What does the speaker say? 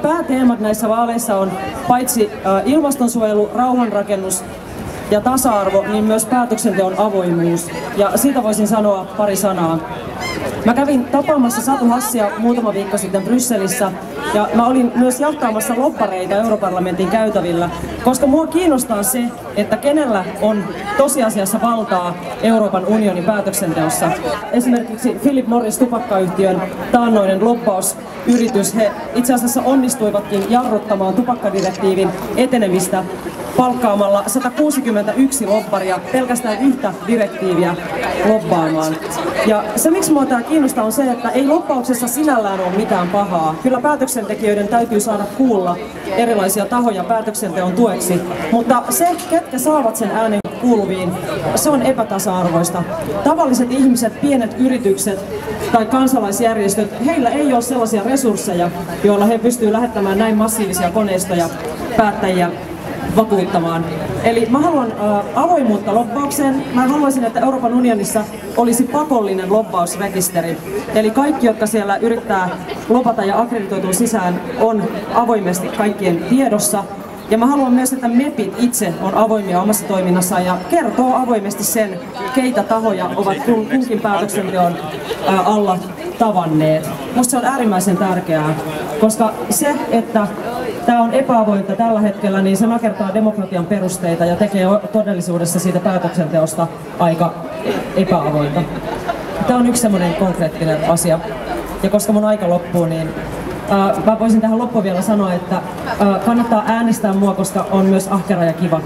Pääteemat näissä vaaleissa on paitsi ilmastonsuojelu, rauhanrakennus ja tasa-arvo, niin myös päätöksenteon avoimuus. Ja siitä voisin sanoa pari sanaa. Mä kävin tapaamassa Satu Hassia muutama viikko sitten Brysselissä ja mä olin myös jahtaamassa lobbareita Europarlamentin käytävillä, koska mua kiinnostaa se, että kenellä on tosiasiassa valtaa Euroopan unionin päätöksenteossa. Esimerkiksi Philip Morris tupakkayhtiön taannoinen lobbausyritys, he itse asiassa onnistuivatkin jarruttamaan tupakkadirektiivin etenemistä palkkaamalla 161 lobbaria pelkästään yhtä direktiiviä lobbaamaan. Ja se, miksi minua tämä kiinnostaa, on se, että ei lobbauksessa sinällään ole mitään pahaa. Kyllä päätöksentekijöiden täytyy saada kuulla erilaisia tahoja päätöksenteon tueksi, mutta se, ketkä saavat sen äänen kuuluviin, se on epätasa-arvoista. Tavalliset ihmiset, pienet yritykset tai kansalaisjärjestöt, heillä ei ole sellaisia resursseja, joilla he pystyvät lähettämään näin massiivisia koneistoja päättäjiä vakuuttamaan. Eli mä haluan avoimuutta lobbaukseen. Mä haluaisin, että Euroopan unionissa olisi pakollinen lobbausrekisteri. Eli kaikki, jotka siellä yrittää lobata ja akkreditoitua sisään, on avoimesti kaikkien tiedossa. Ja mä haluan myös, että MEPit itse on avoimia omassa toiminnassaan ja kertoo avoimesti sen, keitä tahoja ovat kunkin päätöksenteon alla tavanneet. Musta se on äärimmäisen tärkeää, koska se, että tämä on epäavointa tällä hetkellä, niin se nakertaa demokratian perusteita ja tekee todellisuudessa siitä päätöksenteosta aika epäavointa. Tämä on yksi semmoinen konkreettinen asia. Ja koska mun aika loppuu, niin mä voisin tähän loppuun vielä sanoa, että kannattaa äänestää mua, koska on myös ahkera ja kiva.